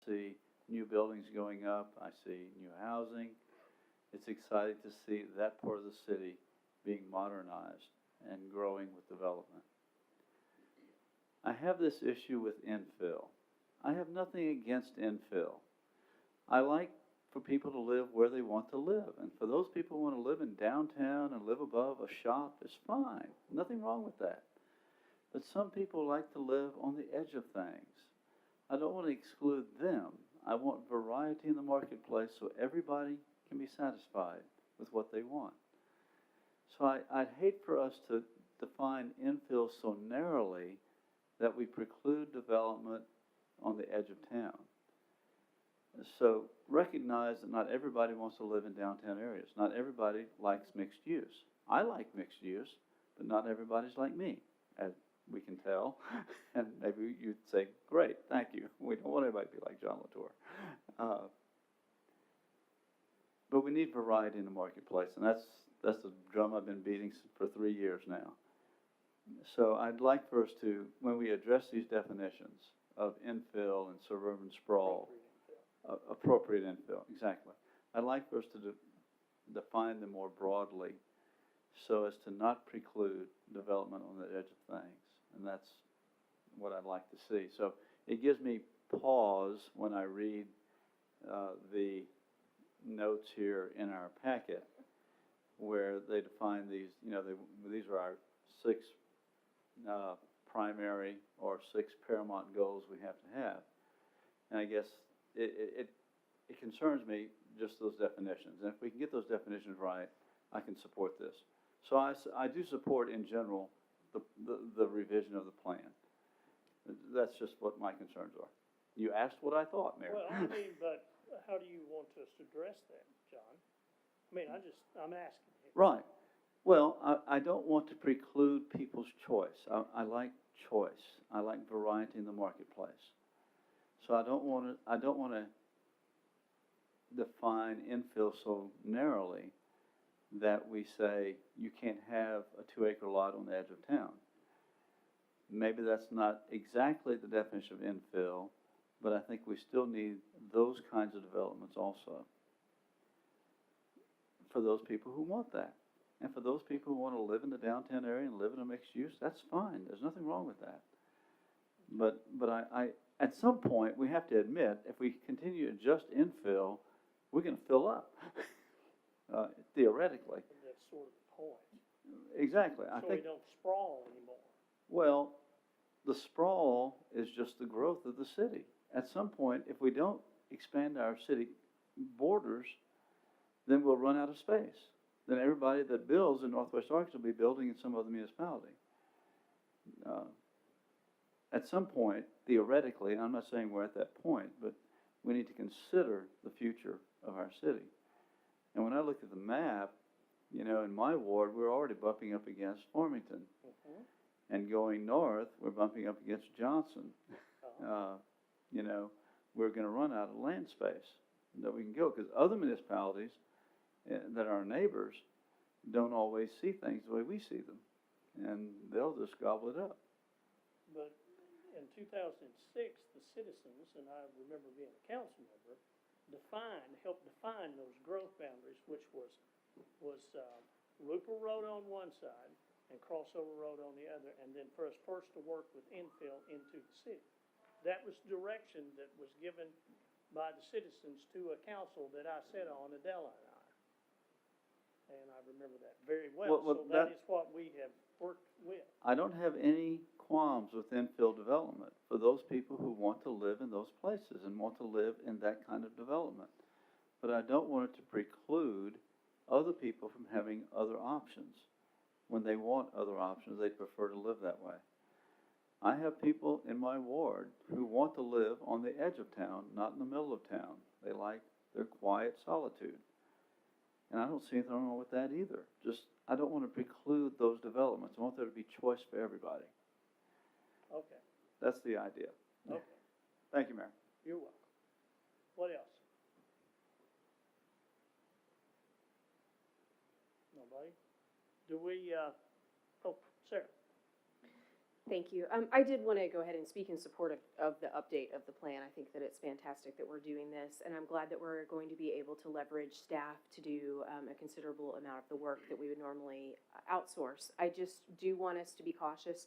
see new buildings going up. I see new housing. It's exciting to see that part of the city being modernized and growing with development. I have this issue with infill. I have nothing against infill. I like for people to live where they want to live. And for those people who want to live in downtown and live above a shop, it's fine. Nothing wrong with that. But some people like to live on the edge of things. I don't want to exclude them. I want variety in the marketplace so everybody can be satisfied with what they want. So I'd hate for us to define infill so narrowly that we preclude development on the edge of town. So recognize that not everybody wants to live in downtown areas. Not everybody likes mixed use. I like mixed use, but not everybody's like me, as we can tell. And maybe you'd say, great, thank you. We don't want everybody to be like John Latour. But we need variety in the marketplace, and that's the drum I've been beating for 3 years now. So I'd like for us to, when we address these definitions of infill and suburban sprawl, appropriate infill, exactly. I'd like for us to define them more broadly so as to not preclude development on the edge of things. And that's what I'd like to see. So it gives me pause when I read the notes here in our packet where they define these, these are our 6 primary or 6 paramount goals we have to have. And I guess it concerns me, just those definitions. And if we can get those definitions right, I can support this. So I do support, in general, the revision of the plan. That's just what my concerns are. You asked what I thought, Mayor. Well, I mean, but how do you want us to address that, John? I mean, I'm asking you. Right. Well, I don't want to preclude people's choice. I like choice. I like variety in the marketplace. So I don't want to define infill so narrowly that we say you can't have a 2-acre lot on the edge of town. Maybe that's not exactly the definition of infill, but I think we still need those kinds of developments also for those people who want that. And for those people who want to live in the downtown area and live in a mixed use, that's fine. There's nothing wrong with that. But I at some point, we have to admit, if we continue to just infill, we're going to fill up, theoretically. That's sort of the point. Exactly. I So think, we don't sprawl anymore. well, the sprawl is just the growth of the city. At some point, if we don't expand our city borders, then we'll run out of space. Then everybody that builds in Northwest Arkansas will be building in some other municipality. At some point, theoretically, and I'm not saying we're at that point, but we need to consider the future of our city. And when I look at the map, in my ward, we're already bumping up against Farmington. Mm-hmm. And going north, we're bumping up against Johnson. We're going to run out of land space that we can go, because other municipalities that are our neighbors don't always see things the way we see them. And they'll just gobble it up. But in 2006, the citizens, and I remember being a council member, helped define those growth boundaries, which was Looper Road on one side and Crossover Road on the other, and then for us first to work with infill into the city. That was direction that was given by the citizens to a council that I sat on, Adela and I. And I remember that very well. Well, so that is what we have worked with. I don't have any qualms with infill development for those people who want to live in those places and want to live in that kind of development. But I don't want it to preclude other people from having other options. When they want other options, they prefer to live that way. I have people in my ward who want to live on the edge of town, not in the middle of town. They like their quiet solitude. And I don't see anything wrong with that either. I don't want to preclude those developments. I want there to be choice for everybody. Okay. That's the idea. Okay. Thank you, Mayor. You're welcome. What else? Nobody? Do we, Sarah? Thank you. I did want to go ahead and speak in support of the update of the plan. I think that it's fantastic that we're doing this, and I'm glad that we're going to be able to leverage staff to do a considerable amount of the work that we would normally outsource. I just do want us to be cautious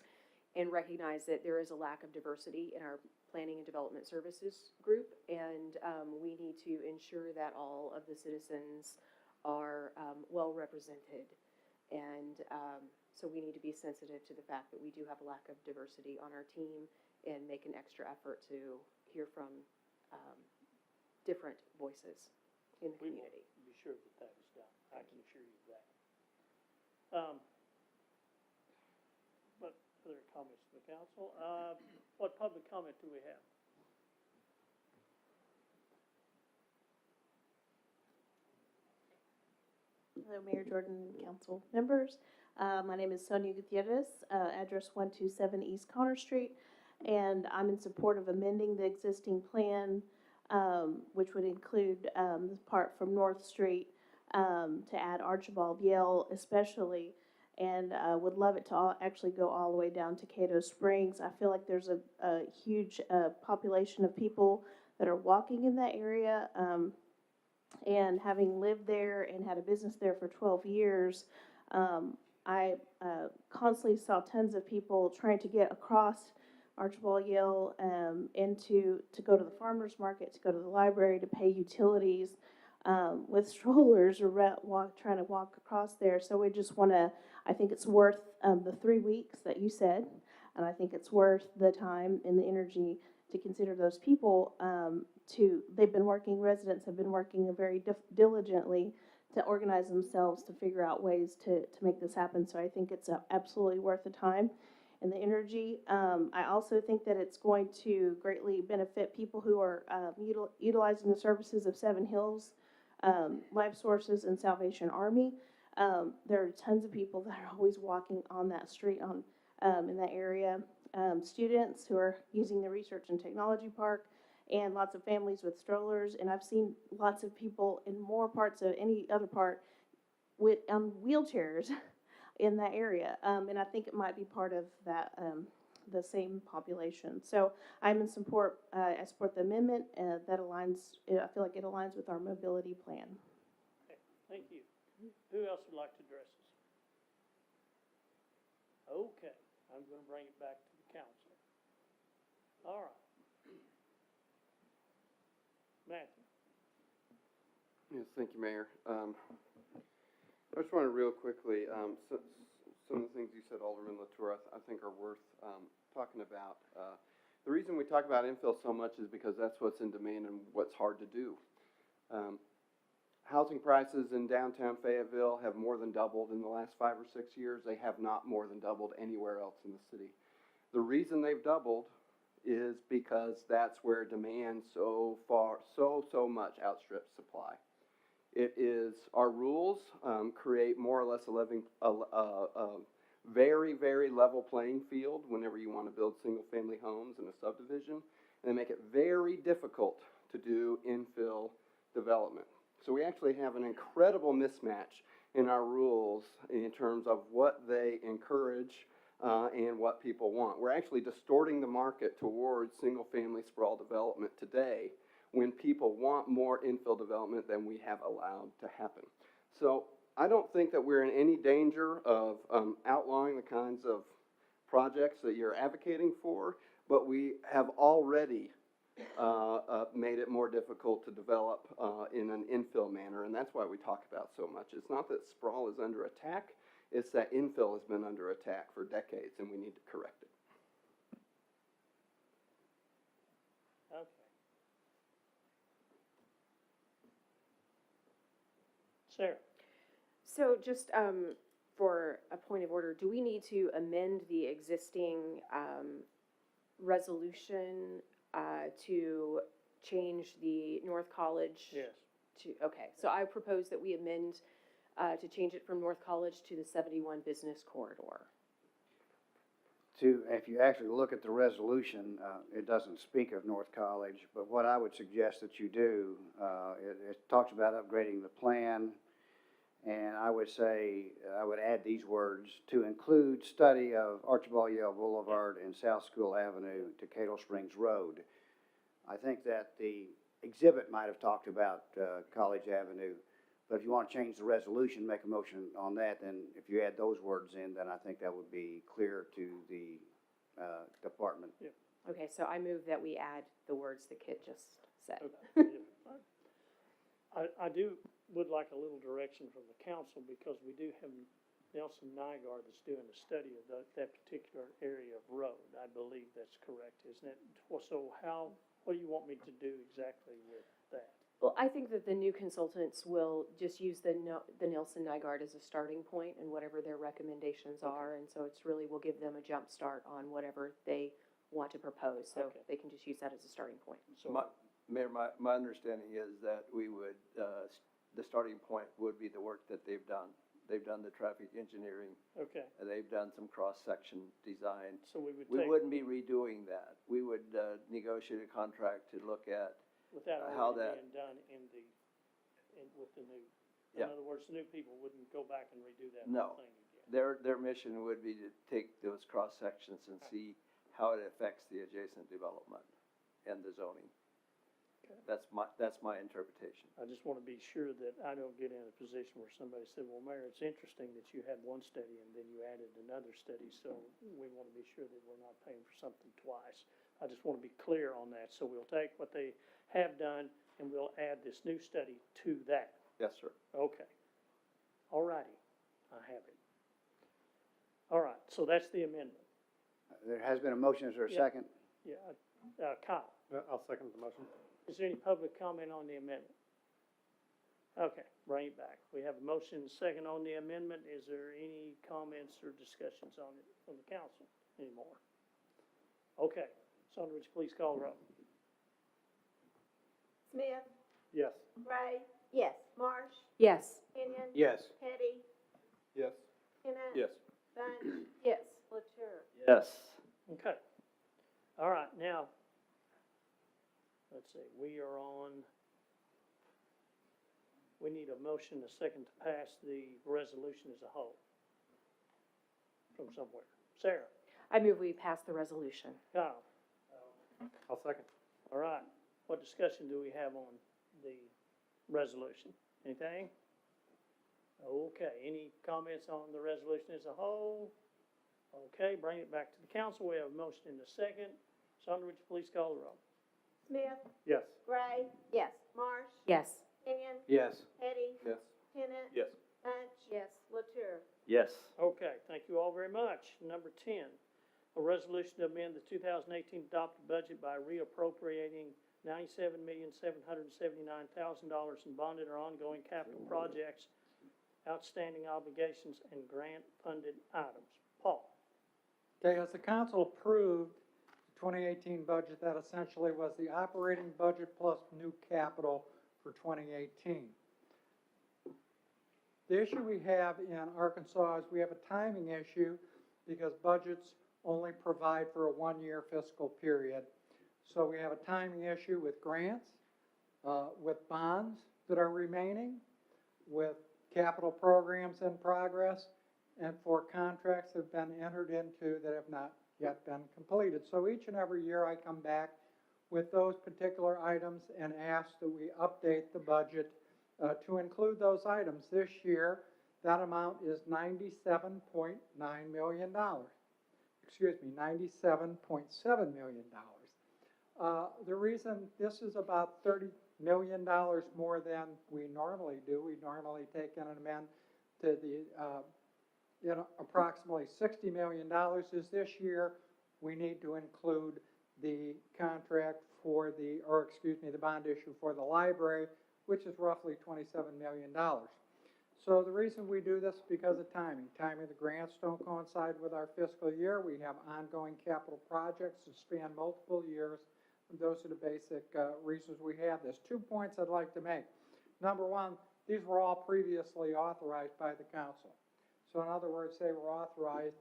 and recognize that there is a lack of diversity in our planning and development services group, and we need to ensure that all of the citizens are well represented. And so we need to be sensitive to the fact that we do have a lack of diversity on our team and make an extra effort to hear from different voices in the We will community. be sure that that is done. I can assure you of that. What other comments from the council? What public comment do we have? Hello, Mayor Jordan, council members. My name is Sonia Gutierrez, address 127 East Connor Street, and I'm in support of amending the existing plan, which would include the part from North Street to add Archibald Yale especially, and would love it to actually go all the way down to Cato Springs. I feel like there's a huge population of people that are walking in that area. And having lived there and had a business there for 12 years, I constantly saw tons of people trying to get across Archibald Yale to go to the farmer's market, to go to the library, to pay utilities with strollers or trying to walk across there. So we just want to, I think it's worth the 3 weeks that you said, and I think it's worth the time and the energy to consider those people. Residents have been working very diligently to organize themselves to figure out ways to make this happen. So I think it's absolutely worth the time and the energy. I also think that it's going to greatly benefit people who are utilizing the services of Seven Hills, Life Sources, and Salvation Army. There are tons of people that are always walking on that street in that area. Students who are using the Research and Technology Park, and lots of families with strollers. And I've seen lots of people in more parts of any other part with wheelchairs in that area. And I think it might be part of that, the same population. So I'm in support, I support the amendment that aligns, I feel like it aligns with our mobility plan. Okay, thank you. Who else would like to address us? Okay, I'm going to bring it back to the council. All right. Matthew. Yes, thank you, Mayor. I just wanted real quickly, some of the things you said, Alderman Latour, I think are worth talking about. The reason we talk about infill so much is because that's what's in demand and what's hard to do. Housing prices in downtown Fayetteville have more than doubled in the last 5 or 6 years. They have not more than doubled anywhere else in the city. The reason they've doubled is because that's where demand so much outstrips supply. It is, our rules create more or less a very, very level playing field whenever you want to build single-family homes in a subdivision, and they make it very difficult to do infill development. So we actually have an incredible mismatch in our rules in terms of what they encourage and what people want. We're actually distorting the market towards single-family sprawl development today when people want more infill development than we have allowed to happen. So I don't think that we're in any danger of outlawing the kinds of projects that you're advocating for, but we have already made it more difficult to develop in an infill manner, and that's why we talk about so much. It's not that sprawl is under attack, it's that infill has been under attack for decades, and we need to correct it. Okay. Sarah. So just for a point of order, do we need to amend the existing resolution to change the North College? Yes. Okay, so I propose that we amend to change it from North College to the 71 Business Corridor. If you actually look at the resolution, it doesn't speak of North College, but what I would suggest that you do, it talks about upgrading the plan And I would say, I would add these words, to include study of Archibald Yale Boulevard and South School Avenue to Cadle Springs Road. I think that the exhibit might have talked about College Avenue, but if you want to change the resolution, make a motion on that, then if you add those words in, then I think that would be clear to the department. Okay, so I move that we add the words that Kit just said. Okay. I would like a little direction from the council, because we do have Nelson Nygaard that's doing a study of that particular area of road. I believe that's correct, isn't it? So what do you want me to do exactly with that? Well, I think that the new consultants will just use the Nelson Nygaard as a starting point and whatever their recommendations are. And so it's really, we'll give them a jump start on whatever they want to propose. So Okay. they can just use that as a starting point. So, Mayor, my understanding is that we would, the starting point would be the work that they've done. They've done the traffic engineering, okay, and they've done some cross-section design. so we would We take, wouldn't be redoing that. We would negotiate a contract to look at, without how already that- being done with the new, in Yeah. other words, the new people wouldn't go back and redo that No. whole thing again. their mission would be to take those cross-sections and see how it affects the adjacent development and the zoning. Okay. That's my interpretation. I just want to be sure that I don't get in a position where somebody said, well, Mayor, it's interesting that you had one study and then you added another study, so we want to be sure that we're not paying for something twice. I just want to be clear on that, so we'll take what they have done and we'll add this new study to that. Yes, sir. Okay. All righty, I have it. All right, so that's the amendment. There has been a motion, is there a Yeah. second? Yeah, Kyle, I'll second the motion. is there any public comment on the amendment? Okay, bring it back. We have a motion and a second on the amendment. Is there any comments or discussions on it from the council anymore? Okay, Sandra, would you please call the roll? Smith, Yes. Gray, Yes. Marsh, Yes. Kenyon, Yes. Hetty, Yes. Tennant. Yes. Bunch, Yes. Latour. Yes. Okay. All right, now, let's see, we are on, we need a motion, and a second to pass the resolution as a whole from somewhere. Sarah, I move we pass the resolution. Kyle, I'll second. all right. What discussion do we have on the resolution? Anything? Okay, any comments on the resolution as a whole? Okay, bring it back to the council. We have a motion and a second. Sandra, would you please call the roll? Smith, Yes. Gray, Yes. Marsh, Yes. Kenyon, Yes. Hetty, Yes. Tennant. Yes. Bunch. Yes. Latour. Yes. Okay, thank you all very much. Number 10, a resolution to amend the 2018 adopted budget by reappropriating $97,779,000 in bonded or ongoing capital projects, outstanding obligations, and grant-funded items. Paul? Okay, as the council approved the 2018 budget, that essentially was the operating budget plus new capital for 2018. The issue we have in Arkansas is we have a timing issue because budgets only provide for a one-year fiscal period. So we have a timing issue with grants, with bonds that are remaining, with capital programs in progress, and for contracts that have been entered into that have not yet been completed. So each and every year I come back with those particular items and ask that we update the budget to include those items. This year, that amount is $97.9 million. Excuse me, $97.7 million. The reason this is about $30 million more than we normally do, we normally take in and amend to the approximately $60 million, is this year we need to include the contract for the bond issue for the library, which is roughly $27 million. So the reason we do this is because of timing. Timing of the grants don't coincide with our fiscal year. We have ongoing capital projects that span multiple years. Those are the basic reasons we have this. 2 points I'd like to make. Number one, these were all previously authorized by the council. So in other words, they were authorized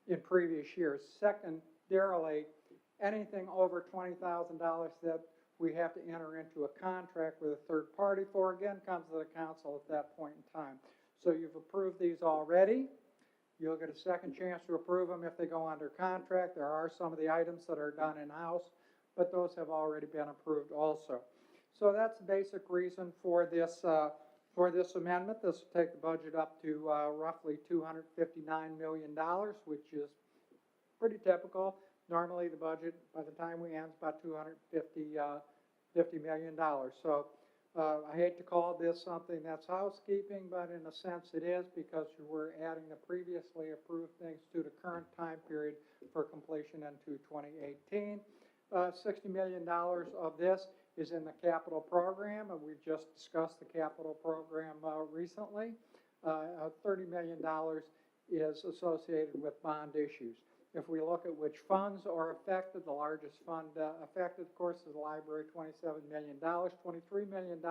in previous years. Secondarily, anything over $20,000 that we have to enter into a contract with a third party for, again, comes to the council at that point in time. So you've approved these already. You'll get a second chance to approve them if they go under contract. There are some of the items that are done in-house, but those have already been approved also. So that's the basic reason for this amendment. This will take the budget up to roughly $259 million, which is pretty typical. Normally, the budget, by the time we end, is about $250 million. So I hate to call this something that's housekeeping, but in a sense it is, because we're adding the previously approved things to the current time period for completion into 2018. $60 million of this is in the capital program, and we've just discussed the capital program recently. $30 million is associated with bond issues. If we look at which funds are affected, the largest fund affected, of course, is the library, $27 million. $23 million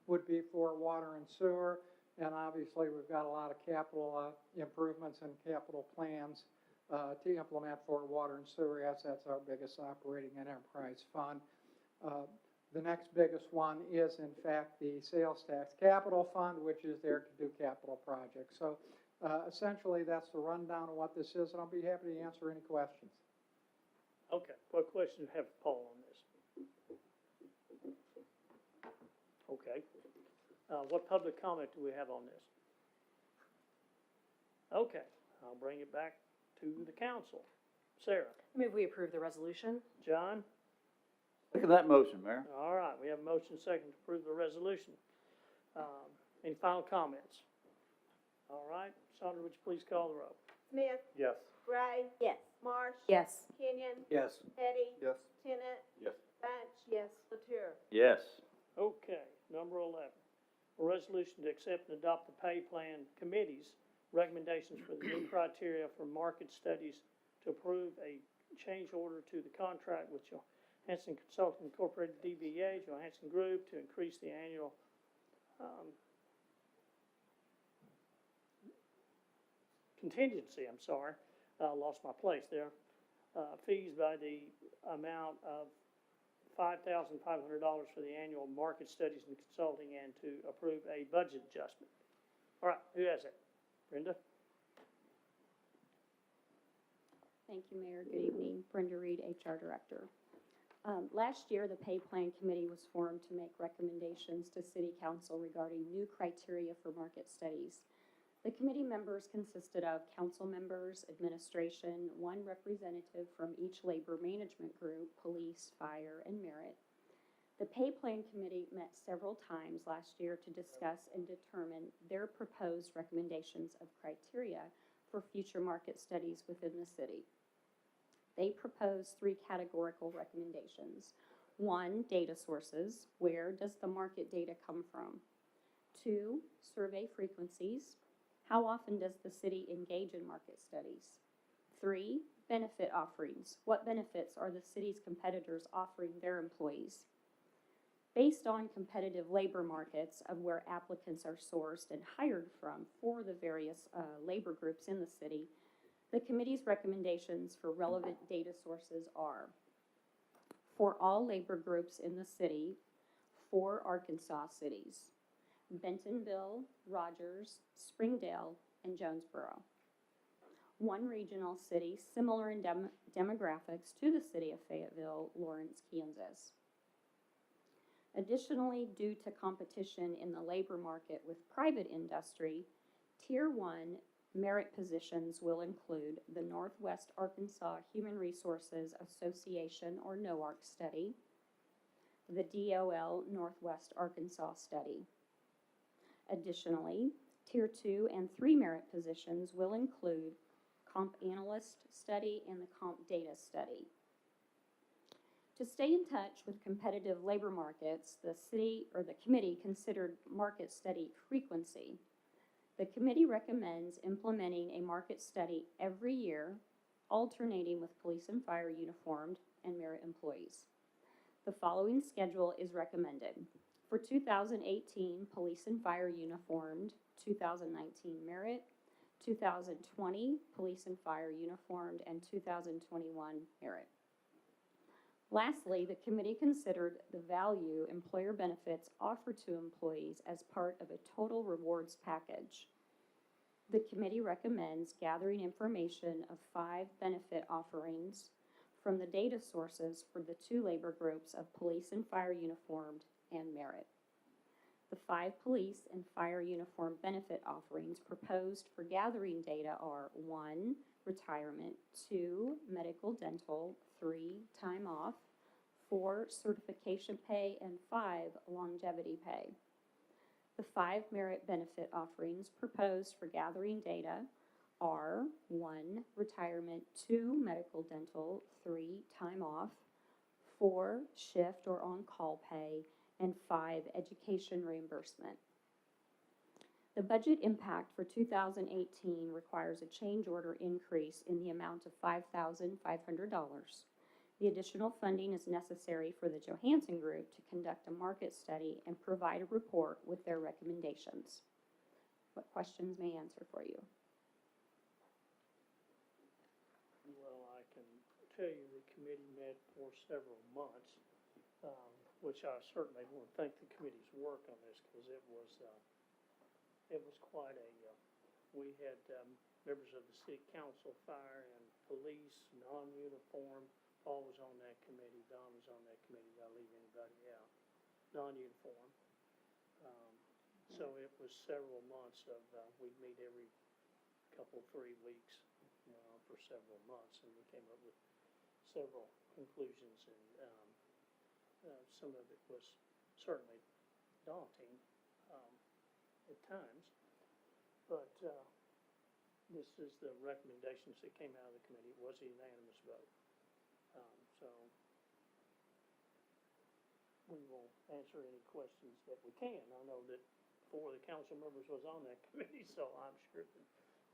would be for water and sewer, and obviously we've got a lot of capital improvements and capital plans to implement for water and sewer, as that's our biggest operating enterprise fund. The next biggest one is, in fact, the sales tax capital fund, which is there to do capital projects. So essentially, that's the rundown of what this is, and I'll be happy to answer any questions. Okay, what questions have Paul on this? Okay. What public comment do we have on this? Okay, I'll bring it back to the council. Sarah? I move we approve the resolution. John? Look at that motion, Mayor. All right, we have a motion second to approve the resolution. Any final comments? All right, Sandra, would you please call the roll? Smith, Yes. Gray, Yes. Marsh, Yes. Kenyon, Yes. Hetty, Yes. Tenet, Yes. Bunch, Yes. Latour. Yes. Okay, number 11, a resolution to accept and adopt the pay plan committee's recommendations for the new criteria for market studies to approve a change order to the contract with Johansson Consulting Incorporated, DBA, Johansson Group, to increase the annual contingency, lost my place there, fees by the amount of $5,500 for the annual market studies and consulting, and to approve a budget adjustment. All right, who has it? Brenda? Thank you, Mayor. Good evening. Brenda Reed, HR Director. Last year, the Pay Plan Committee was formed to make recommendations to City Council regarding new criteria for market studies. The committee members consisted of council members, administration, one representative from each labor management group, police, fire, and merit. The Pay Plan Committee met several times last year to discuss and determine their proposed recommendations of criteria for future market studies within the city. They proposed 3 categorical recommendations. 1, data sources. Where does the market data come from? 2, survey frequencies. How often does the city engage in market studies? 3, benefit offerings. What benefits are the city's competitors offering their employees? Based on competitive labor markets of where applicants are sourced and hired from for the various labor groups in the city, the committee's recommendations for relevant data sources are: for all labor groups in the city, 4 Arkansas cities: Bentonville, Rogers, Springdale, and Jonesboro. 1 regional city similar in demographics to the city of Fayetteville, Lawrence, Kansas. Additionally, due to competition in the labor market with private industry, Tier 1 merit positions will include the Northwest Arkansas Human Resources Association, or NOARC study, the DOL Northwest Arkansas study. Additionally, Tier 2 and 3 merit positions will include Comp Analyst study and the Comp Data study. To stay in touch with competitive labor markets, the committee considered market study frequency. The committee recommends implementing a market study every year, alternating with police and fire uniformed and merit employees. The following schedule is recommended. For 2018, police and fire uniformed, 2019 merit, 2020 police and fire uniformed, and 2021 merit. Lastly, the committee considered the value employer benefits offer to employees as part of a total rewards package. The committee recommends gathering information of 5 benefit offerings from the data sources for the 2 labor groups of police and fire uniformed and merit. The 5 police and fire uniform benefit offerings proposed for gathering data are 1, retirement, 2, medical dental, 3, time off, 4, certification pay, and 5, longevity pay. The 5 merit benefit offerings proposed for gathering data are 1, retirement, 2, medical dental, 3, time off, 4, shift or on-call pay, and 5, education reimbursement. The budget impact for 2018 requires a change order increase in the amount of $5,500. The additional funding is necessary for the Johansson Group to conduct a market study and provide a report with their recommendations. What questions may I answer for you? Well, I can tell you the committee met for several months, which I certainly want to thank the committee's work on this, because it was quite a, we had members of the city council, fire and police, non-uniform. Paul was on that committee, Don was on that committee, did I leave anybody out? Non-uniform. So it was several months of, we'd meet every couple, 3 weeks, for several months, and we came up with several conclusions, and some of it was certainly daunting at times, but this is the recommendations that came out of the committee. It was a unanimous vote. So we will answer any questions that we can. I know that 4 of the council members was on that committee, so I'm sure that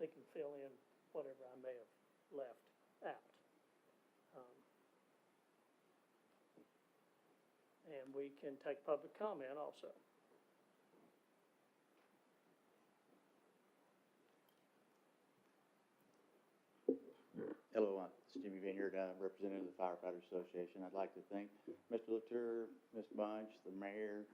they can fill in whatever I may have left out. And we can take public comment also. Hello, it's Jimmy Vineyard, representative of the Firefighters Association. I'd like to thank Mr. Latour, Ms. Bunch, the mayor,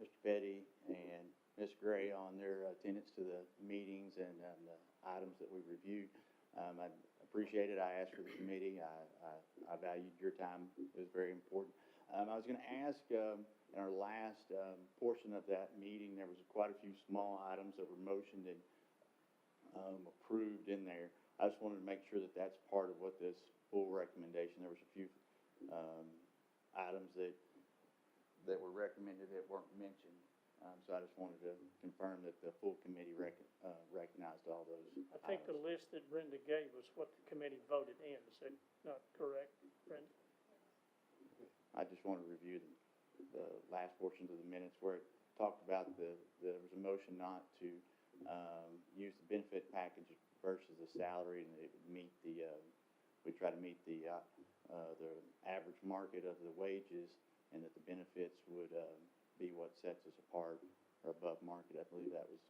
Mr. Petty, and Ms. Gray on their attendance to the meetings and the items that we reviewed. I appreciate it. I asked for the committee. I valued your time. It was very important. I was going to ask, in our last portion of that meeting, there was quite a few small items that were motioned and approved in there. I just wanted to make sure that that's part of what this full recommendation. There was a few items that were recommended that weren't mentioned. So I just wanted to confirm that the full committee recognized all those I think the items. list that Brenda gave was what the committee voted in. Is that not correct, Brenda? I just want to review the last portions of the minutes where it talked about there was a motion not to use the benefit package versus the salary, and it would meet we try to meet the average market of the wages, and that the benefits would be what sets us apart or above market. I believe that was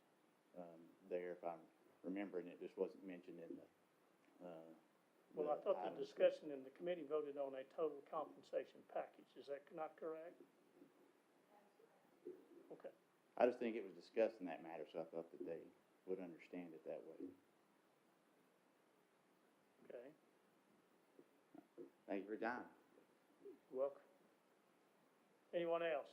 there, if I'm remembering, it just wasn't mentioned in the Well, I thought the discussion in the committee voted on a total compensation package. Is that not correct? Okay. I just think it was discussed in that matter, so I thought that they would understand it that way. Okay. Thank you for your time. You're welcome. Anyone else?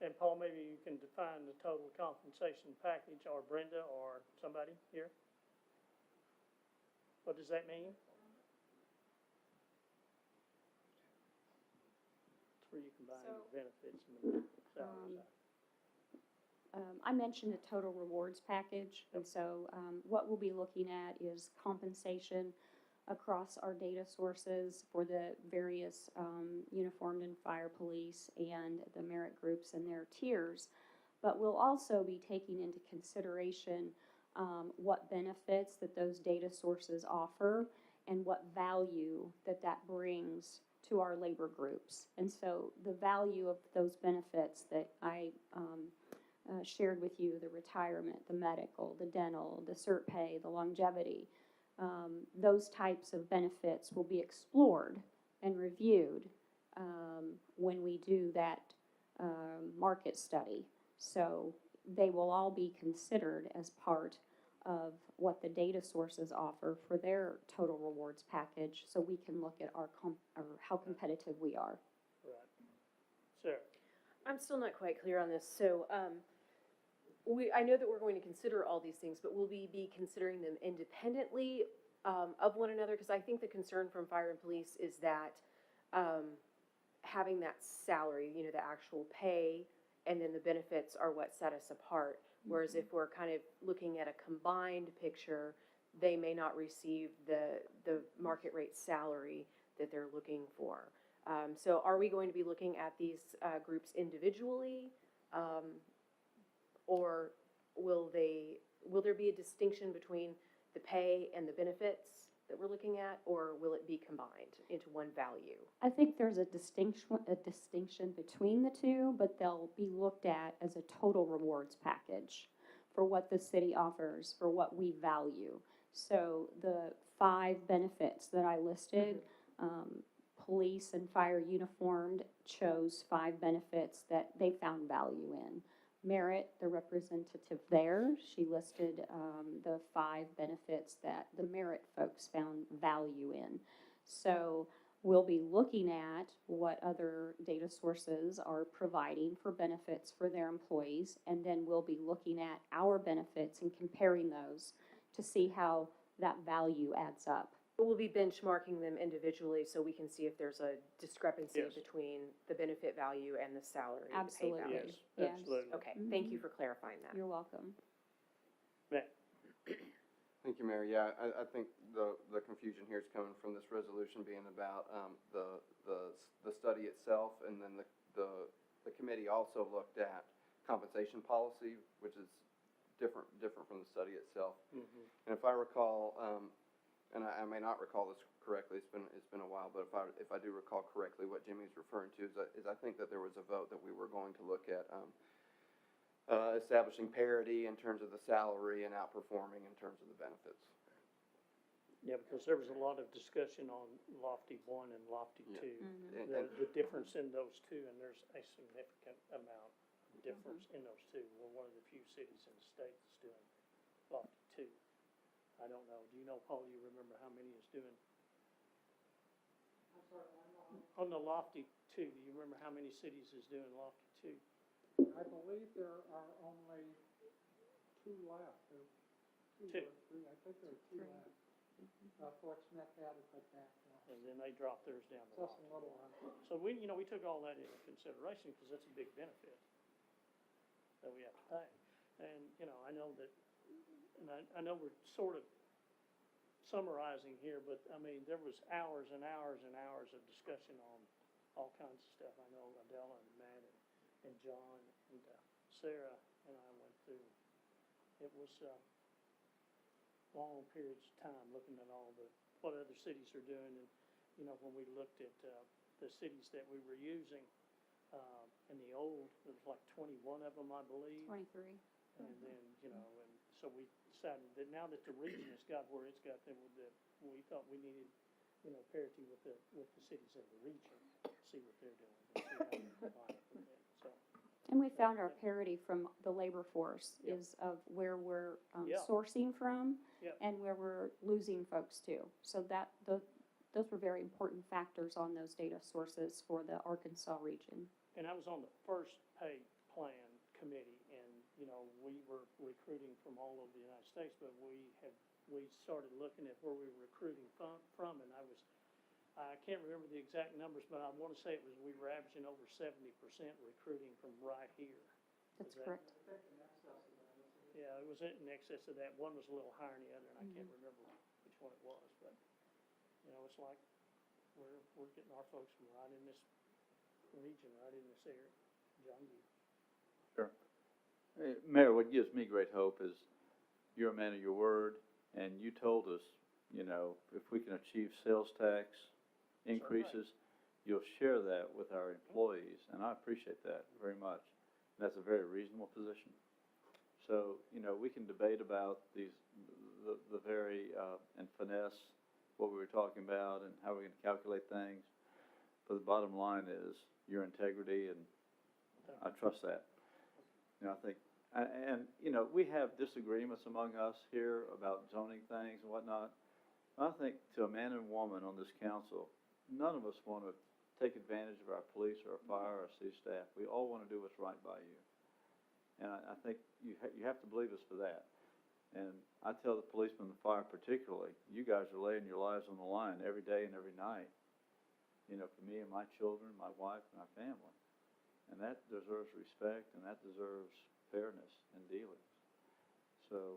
And Paul, maybe you can define the total compensation package, or Brenda, or somebody here? What does that mean? It's where you combine the benefits and the salary side. I mentioned the total rewards package, and so what we'll be looking at is compensation across our data sources for the various uniformed and fire police and the merit groups and their tiers. But we'll also be taking into consideration what benefits that those data sources offer and what value that brings to our labor groups. And so the value of those benefits that I shared with you, the retirement, the medical, the dental, the cert pay, the longevity, those types of benefits will be explored and reviewed when we do that market study. So they will all be considered as part of what the data sources offer for their total rewards package, so we can look at or how competitive we are. Right. Sarah? I'm still not quite clear on this, so, I know that we're going to consider all these things, but will we be considering them independently, of one another? Because I think the concern from fire and police is that, having that salary, you know, the actual pay, and then the benefits are what set us apart. Whereas if we're kind of looking at a combined picture, they may not receive the market rate salary that they're looking for. So are we going to be looking at these groups individually? Or will there be a distinction between the pay and the benefits that we're looking at, or will it be combined into one value? I think there's a distinction between the two, but they'll be looked at as a total rewards package for what the city offers, for what we value. So the 5 benefits that I listed, police and fire uniformed chose 5 benefits that they found value in. Merit, the representative there, she listed the 5 benefits that the Merit folks found value in. So we'll be looking at what other data sources are providing for benefits for their employees, and then we'll be looking at our benefits and comparing those to see how that value adds up. But we'll be benchmarking them individually so we can see if there's a discrepancy Yes. between the benefit value and the salary, the pay Absolutely. value. Yes, Yes. absolutely. Okay, thank you for clarifying that. You're welcome. Matt? Thank you, Mayor. Yeah, I think the confusion here is coming from this resolution being about, the study itself, and then the committee also looked at compensation policy, which is different from the study itself. Mm-hmm. And if I recall, and I may not recall this correctly, it's been a while, but if I do recall correctly, what Jimmy's referring to is I think that there was a vote that we were going to look at establishing parity in terms of the salary and outperforming in terms of the benefits. Yeah, because there was a lot of discussion on Lofty 1 and Lofty 2. And The difference in those two, and there's a significant amount of difference in those two. We're one of the few cities in the state that's doing Lofty 2. I don't know, do you know, Paul, you remember how many is doing? On the Lofty 2, do you remember how many cities is doing Lofty 2? I believe there are only 2 left, or 2 Two. or 3, I think there are 2 left. Fort Smith added that back. And then they dropped theirs down to Just a Lofty little 1. one. So we took all that into consideration, because that's a big benefit that we have to pay. And, I know that, and I know we're sort of summarizing here, but, I mean, there was hours and hours and hours of discussion on all kinds of stuff. I know Adela and Matt and John and Sarah and I went through. It was long periods of time looking at what other cities are doing. And, when we looked at the cities that we were using, in the old, there was like 21 of them, I believe. 23. And then, and so we decided that now that the region has got where it's got, that we thought we needed, parity with the cities in the region, see what they're doing, and see how we combine it with it, so. And we found our parity from the labor force Yep. is of where we're Yeah. sourcing from Yep. and where we're losing folks to. So those were very important factors on those data sources for the Arkansas region. And I was on the first pay plan committee, and, we were recruiting from all over the United States, but we started looking at where we were recruiting from, and I can't remember the exact numbers, but I want to say we were averaging over 70% recruiting from right here. That's Is that- correct. Yeah, it was in excess of that. One was a little higher than the other, and I can't remember which one it was, but, it's like we're getting our folks from right in this region, right in this area. John, you. Sure. Mayor, what gives me great hope is you're a man of your word, and you told us, if we can achieve sales tax increases, you'll share that with our employees, and I appreciate that very much. That's a very reasonable position. So, we can debate about the the very, and finesse what we were talking about and how we're gonna calculate things. But the bottom line is your integrity, and I trust that. You know, I think, and, you know, we have disagreements among us here about zoning things and whatnot. I think to a man and woman on this council, none of us want to take advantage of our police or our fire or our city staff. We all want to do what's right by you. And I think you have to believe us for that. And I tell the policemen and the fire particularly, you guys are laying your lives on the line every day and every night. You know, for me and my children, my wife, and our family. And that deserves respect, and that deserves fairness in dealings. So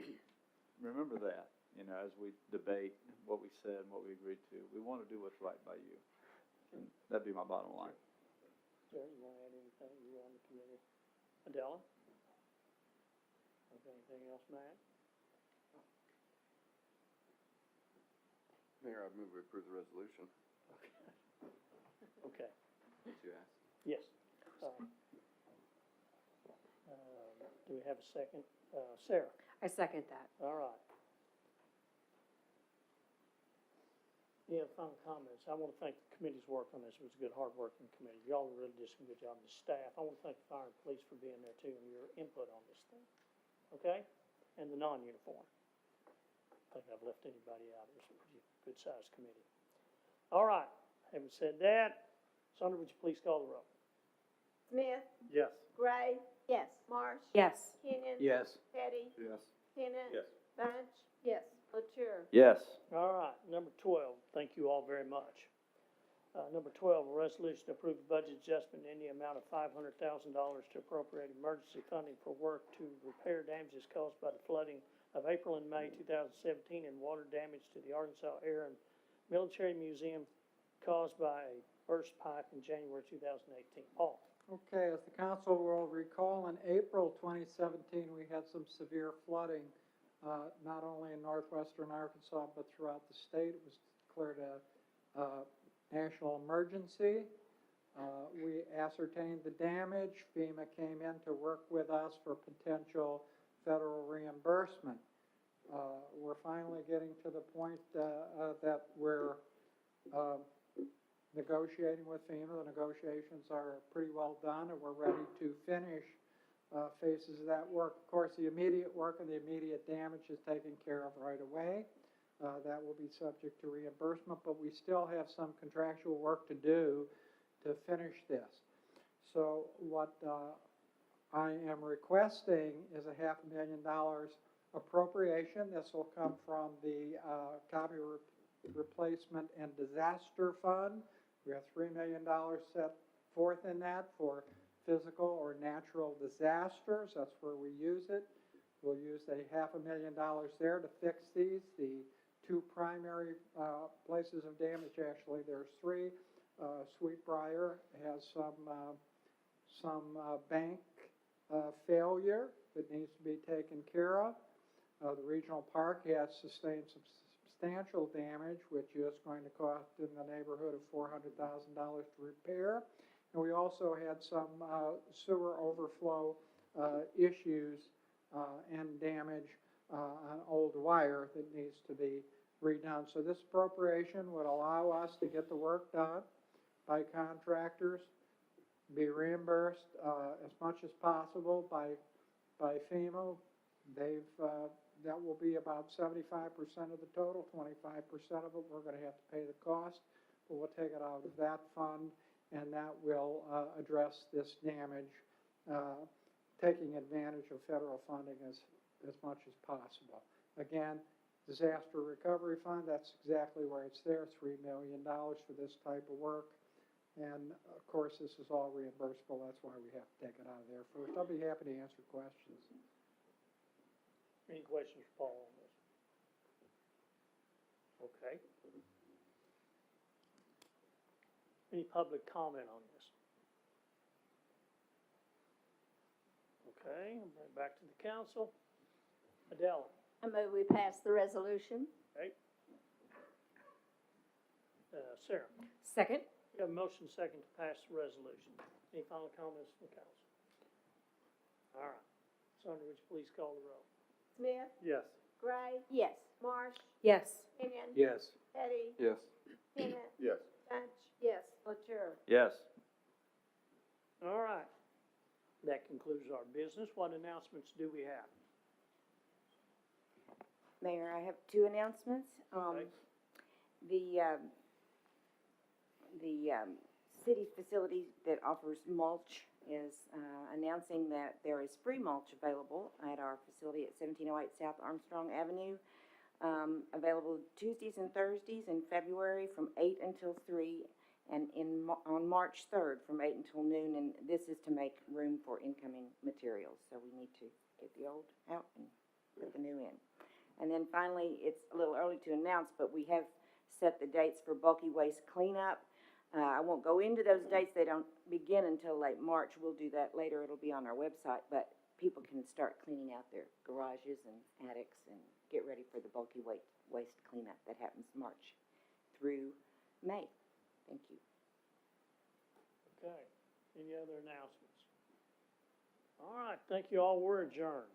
remember that, you know, as we debate what we said and what we agreed to. We want to do what's right by you. And that'd be my bottom line. Jerry, you want to add anything? You're on the committee. Adela? Okay, anything else, Matt? Mayor, I move we approve the resolution. Okay, Did you ask? yes. Do we have a second? Sarah? I second that. All right. Any other final comments? I want to thank the committee's work on this. It was a good, hard-working committee. Y'all really did some good job. The staff, I want to thank the fire and police for being there too and your input on this thing. Okay? And the non-uniform. I think I've left anybody out. It was a pretty good-sized committee. All right. Having said that, Sandra, would you please call the roll? Smith, Yes. Gray, Yes. Marsh, Yes. Kenyon. Yes. Petty, Yes. Tennant. Yes. Bunch. Yes. Latour. Yes. All right, number 12, thank you all very much. Number 12, a resolution to approve a budget adjustment in the amount of $500,000 to appropriate emergency funding for work to repair damages caused by the flooding of April and May 2017 and water damage to the Arkansas Air and Military Museum caused by a burst pipe in January 2018. Paul? Okay, as the council will recall, in April 2017, we had some severe flooding, not only in northwestern Arkansas, but throughout the state. It was declared a national emergency. We ascertained the damage. FEMA came in to work with us for potential federal reimbursement. We're finally getting to the point that we're negotiating with FEMA. The negotiations are pretty well done, and we're ready to finish phases of that work. Of course, the immediate work and the immediate damage is taken care of right away. That will be subject to reimbursement, but we still have some contractual work to do to finish this. So what I am requesting is a $500,000 appropriation. This will come from the Copy Replacement and Disaster Fund. We have $3 million set forth in that for physical or natural disasters. That's where we use it. We'll use a $500,000 there to fix these. The two primary places of damage, actually, there's three. Sweetbriar has some bank failure that needs to be taken care of. The regional park has sustained some substantial damage, which is going to cost in the neighborhood of $400,000 to repair. And we also had some sewer overflow issues and damage on old wire that needs to be redone. So this appropriation would allow us to get the work done by contractors, be reimbursed as much as possible by FEMA. That will be about 75% of the total, 25% of it we're going to have to pay the cost, but we'll take it out of that fund, and that will address this damage, taking advantage of federal funding as much as possible. Again, Disaster Recovery Fund, that's exactly where it's there, $3 million for this type of work. And of course, this is all reimbursable. That's why we have to take it out of there first. I'll be happy to answer questions. Any questions for Paul on this? Okay. Any public comment on this? Okay, I'll bring it back to the council. Adele? I move we pass the resolution. Okay. Sarah? Second? We have a motion second to pass the resolution. Any final comments from the council? All right. Sandra, would you please call the roll? Smith, Yes. Gray, Yes. Marsh, Yes. Kenyon, Yes. Petty, Yes. Tenet, Yes. Bunch. Yes. Latour. Yes. All right. That concludes our business. What announcements do we have? Mayor, I have two announcements. Okay. The city facility that offers mulch is announcing that there is free mulch available at our facility at 1708 South Armstrong Avenue. Available Tuesdays and Thursdays in February from 8 until 3, and on March 3rd from 8 until noon. And this is to make room for incoming materials. So we need to get the old out and put the new in. And then finally, it's a little early to announce, but we have set the dates for bulky waste cleanup. I won't go into those dates. They don't begin until late March. We'll do that later. It'll be on our website, but people can start cleaning out their garages and attics and get ready for the bulky waste cleanup that happens March through May. Thank you. Okay. Any other announcements? All right. Thank you all. We're adjourned.